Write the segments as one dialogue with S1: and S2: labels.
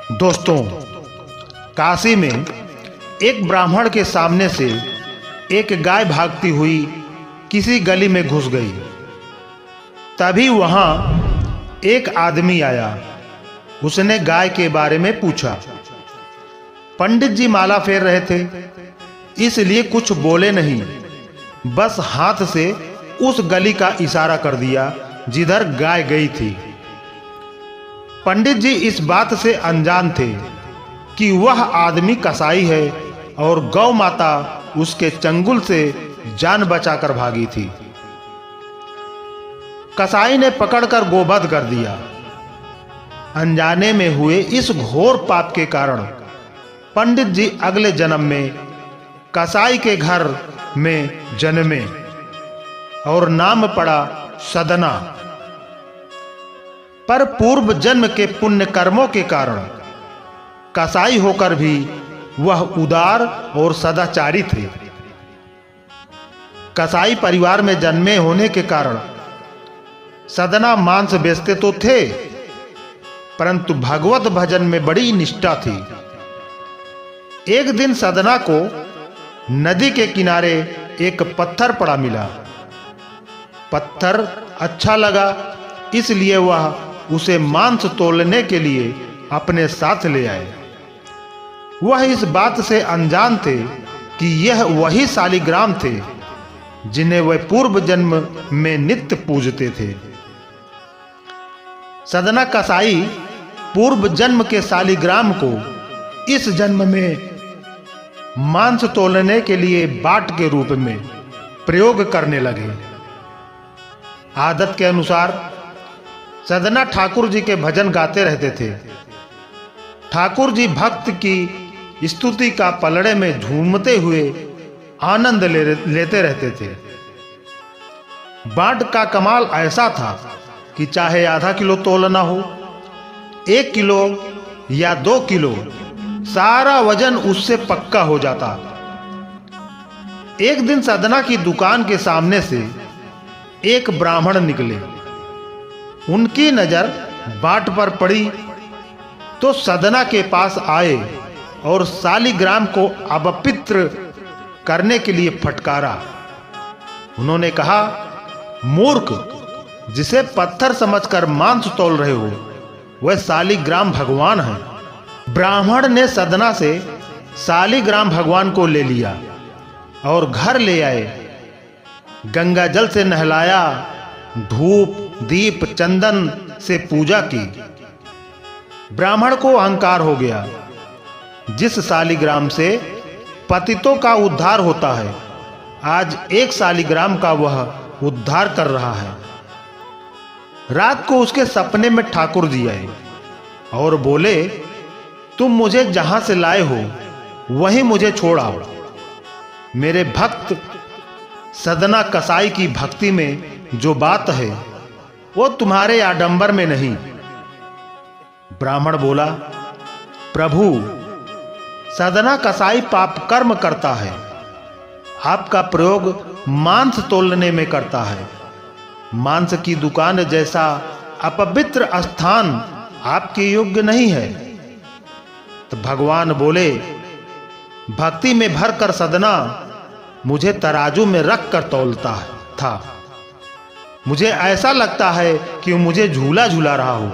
S1: दोस्तों, काशी में एक ब्राह्मण के सामने से एक गाय भागती हुई किसी गली में घुस गई। तभी वहां एक आदमी आया। उसने गाय के बारे में पूछा। पंडित जी माला फेर रहे थे, इसलिए कुछ बोले नहीं, बस हाथ से उस गली का इशारा कर दिया जिधर गाय गई थी। पंडित जी इस बात से अनजान थे कि वह आदमी कसाई है और गौ माता उसके चंगुल से जान बचाकर भागी थी। कसाई ने पकड़कर गोवध कर दिया। अनजाने में हुए इस घोर पाप के कारण पंडित जी अगले जन्म में कसाई के घर में जन्मे और नाम पड़ा सदना। पर पूर्व जन्म के पुण्य कर्मों के कारण कसाई होकर भी वह उदार और सदाचारी थे। कसाई परिवार में जन्मे होने के कारण सदना मांस बेचते तो थे, परंतु भगवत भजन में बड़ी निष्ठा थी। एक दिन सदना को नदी के किनारे एक पत्थर पड़ा मिला। पत्थर अच्छा लगा, इसलिए वह उसे मांस तोलने के लिए अपने साथ ले आए। वह इस बात से अनजान थे कि यह वही शालिग्राम थे जिन्हें वह पूर्व जन्म में नित्य पूजते थे। सदना कसाई पूर्व जन्म के शालिग्राम को इस जन्म में मांस तोलने के लिए बाट के रूप में प्रयोग करने लगे। आदत के अनुसार सदना ठाकुर जी के भजन गाते रहते थे। ठाकुर जी भक्त की स्तुति का पलड़े में झूमते हुए आनंद लेते रहते थे। बाट का कमाल ऐसा था कि चाहे आधा किलो तोलना हो, 1 किलो या 2 किलो, सारा वजन उससे पक्का हो जाता। एक दिन सदना की दुकान के सामने से एक ब्राह्मण निकले। उनकी नजर बाट पर पड़ी तो सदना के पास आए और शालिग्राम को अपवित्र करने के लिए फटकारा। उन्होंने कहा, मूर्ख, जिसे पत्थर समझकर मांस तोल रहे हो, वह शालिग्राम भगवान है। ब्राह्मण ने सदना से शालिग्राम भगवान को ले लिया और घर ले आए। गंगा जल से नहलाया, धूप दीप चंदन से पूजा की। ब्राह्मण को अहंकार हो गया। जिस शालिग्राम से पतितों का उद्धार होता है, आज एक शालिग्राम का वह उद्धार कर रहा है। रात को उसके सपने में ठाकुर जी आए और बोले, तुम मुझे जहां से लाए हो वहीं मुझे छोड़ आओ। मेरे भक्त सदना कसाई की भक्ति में जो बात है वो तुम्हारे आडंबर में नहीं। ब्राह्मण बोला, प्रभु, सदना कसाई पाप कर्म करता है, आपका प्रयोग मांस तोलने में करता है। मांस की दुकान जैसा अपवित्र स्थान आपके योग्य नहीं है। तो भगवान बोले, भक्ति में भरकर सदना मुझे तराजू में रख कर तौलता था। मुझे ऐसा लगता है कि वो मुझे झूला झूला रहा हो।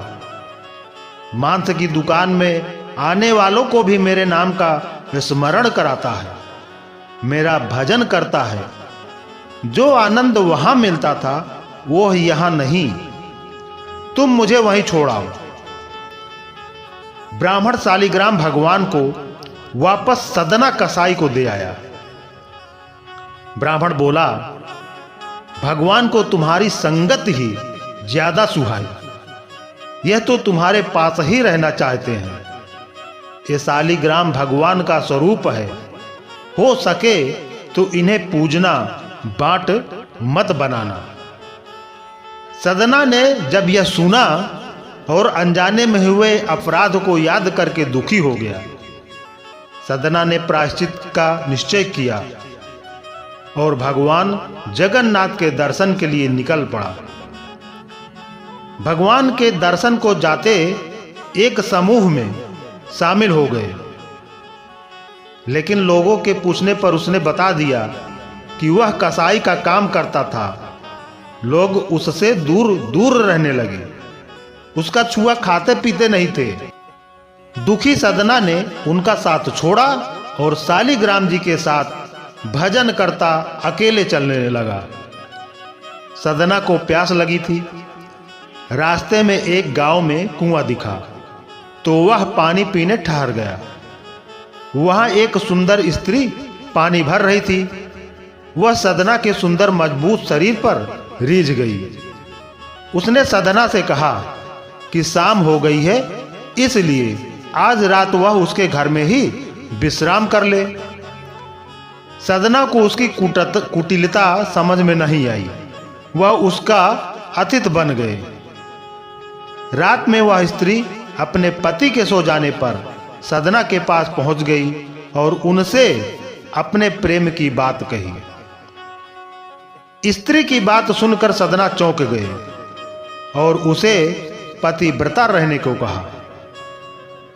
S1: मांस की दुकान में आने वालों को भी मेरे नाम का स्मरण कराता है, मेरा भजन करता है। जो आनंद वहां मिलता था वो यहां नहीं। तुम मुझे वहीं छोड़ाओ। ब्राह्मण शालिग्राम भगवान को वापस सदना कसाई को दे आया। ब्राह्मण बोला, भगवान को तुम्हारी संगत ही ज्यादा सुहाई। यह तो तुम्हारे पास ही रहना चाहते हैं। ये शालिग्राम भगवान का स्वरूप है। हो सके तो इन्हें पूजना, बाट मत बनाना। सदना ने जब यह सुना और अनजाने में हुए अपराध को याद करके दुखी हो गया। सदना ने प्रायश्चित का निश्चय किया और भगवान जगन्नाथ के दर्शन के लिए निकल पड़ा। भगवान के दर्शन को जाते एक समूह में शामिल हो गए। लेकिन लोगों के पूछने पर उसने बता दिया कि वह कसाई का काम करता था। लोग उससे दूर दूर रहने लगे, उसका छुआ खाते पीते नहीं थे। दुखी सदना ने उनका साथ छोड़ा और शालिग्राम जी के साथ भजन करता अकेले चलने लगा। सदना को प्यास लगी थी। रास्ते में एक गांव में कुआं दिखा तो वह पानी पीने ठहर गया। वहां एक सुंदर स्त्री पानी भर रही थी। वह सदना के सुंदर मजबूत शरीर पर रीझ गई। उसने सदना से कहा कि शाम हो गई है, इसलिए आज रात वह उसके घर में ही विश्राम कर ले। सदना को उसकी कुटिलता समझ में नहीं आई। वह उसका अतिथि बन गए। रात में वह स्त्री अपने पति के सो जाने पर सदना के पास पहुंच गई और उनसे अपने प्रेम की बात कही। स्त्री की बात सुनकर सदना चौंक गए और उसे पतिव्रता रहने को कहा।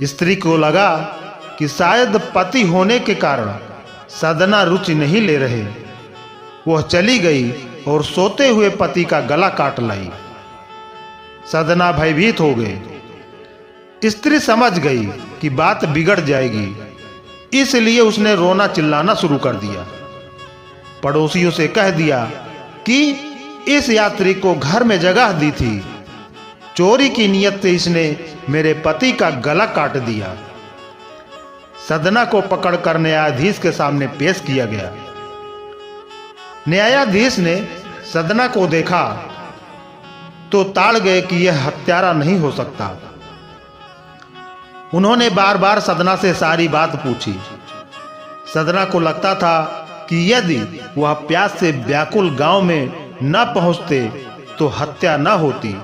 S1: स्त्री को लगा कि शायद पति होने के कारण सदना रुचि नहीं ले रहे। वह चली गई और सोते हुए पति का गला काट लाई। सदना भयभीत हो गए। स्त्री समझ गई कि बात बिगड़ जाएगी, इसलिए उसने रोना चिल्लाना शुरू कर दिया। पड़ोसियों से कह दिया कि इस यात्री को घर में जगह दी थी, चोरी की नीयत से इसने मेरे पति का गला काट दिया। सदना को पकड़कर न्यायाधीश के सामने पेश किया गया। न्यायाधीश ने सदना को देखा तो ताड़ गए कि यह हत्यारा नहीं हो सकता। उन्होंने बार बार सदना से सारी बात पूछी। सदना को लगता था कि यदि वह प्यास से व्याकुल गांव में न पहुंचते तो हत्या न होती।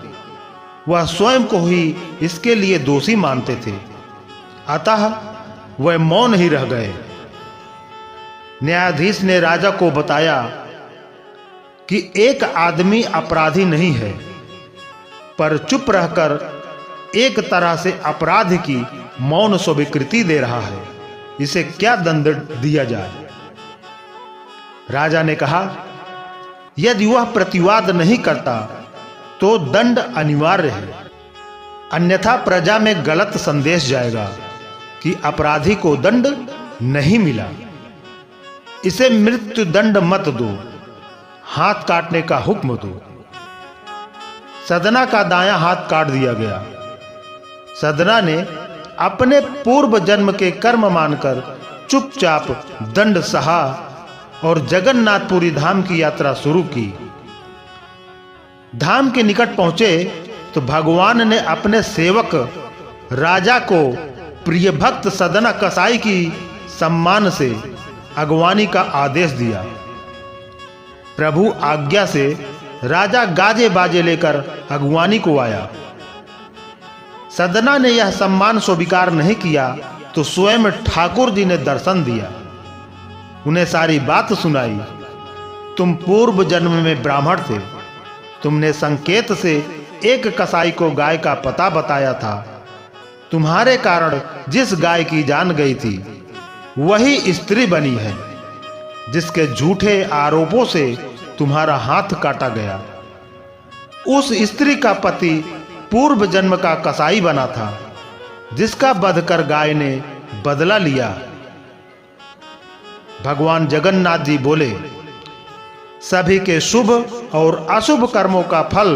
S1: वह स्वयं को ही इसके लिए दोषी मानते थे, अतः वह मौन ही रह गए। न्यायाधीश ने राजा को बताया कि एक आदमी अपराधी नहीं है, पर चुप रहकर एक तरह से अपराध की मौन स्वीकृति दे रहा है। इसे क्या दंड दिया जाए? राजा ने कहा, यदि वह प्रतिवाद नहीं करता तो दंड अनिवार्य है, अन्यथा प्रजा में गलत संदेश जाएगा कि अपराधी को दंड नहीं मिला। इसे मृत्यु दंड मत दो, हाथ काटने का हुक्म दो। सदना का दायां हाथ काट दिया गया। सदना ने अपने पूर्व जन्म के कर्म मानकर चुपचाप दंड सहा और जगन्नाथपुरी धाम की यात्रा शुरू की। धाम के निकट पहुंचे तो भगवान ने अपने सेवक राजा को प्रिय भक्त सदना कसाई की सम्मान से अगवानी का आदेश दिया। प्रभु आज्ञा से राजा गाजे बाजे लेकर अगवानी को आया। सदना ने यह सम्मान स्वीकार नहीं किया तो स्वयं ठाकुर जी ने दर्शन दिया, उन्हें सारी बात सुनाई। तुम पूर्व जन्म में ब्राह्मण थे, तुमने संकेत से एक कसाई को गाय का पता बताया था। तुम्हारे कारण जिस गाय की जान गई थी वही स्त्री बनी है, जिसके झूठे आरोपों से तुम्हारा हाथ काटा गया। उस स्त्री का पति पूर्व जन्म का कसाई बना था, जिसका वध कर गाय ने बदला लिया। भगवान जगन्नाथ जी बोले, सभी के शुभ और अशुभ कर्मों का फल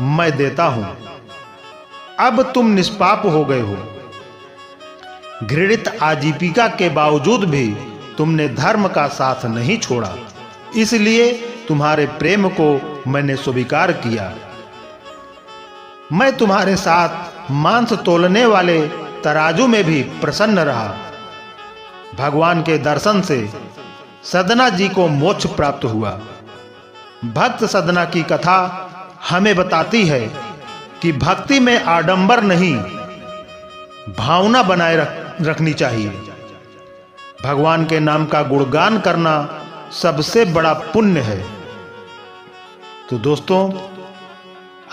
S1: मैं देता हूं। अब तुम निष्पाप हो गए हो। घृणित आजीविका के बावजूद भी तुमने धर्म का साथ नहीं छोड़ा, इसलिए तुम्हारे प्रेम को मैंने स्वीकार किया। मैं तुम्हारे साथ मांस तोलने वाले तराजू में भी प्रसन्न रहा। भगवान के दर्शन से सदना जी को मोक्ष प्राप्त हुआ। भक्त सदना की कथा हमें बताती है कि भक्ति में आडंबर नहीं, भावना बनाए रखनी चाहिए। भगवान के नाम का गुणगान करना सबसे बड़ा पुण्य है। तो दोस्तों,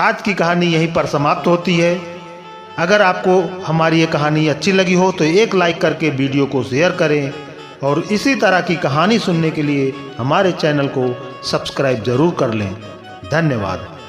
S1: आज की कहानी यहीं पर समाप्त होती है। अगर आपको हमारी ये कहानी अच्छी लगी हो तो एक लाइक करके वीडियो को शेयर करें और इसी तरह की कहानी सुनने के लिए हमारे चैनल को सब्सक्राइब जरूर कर लें। धन्यवाद।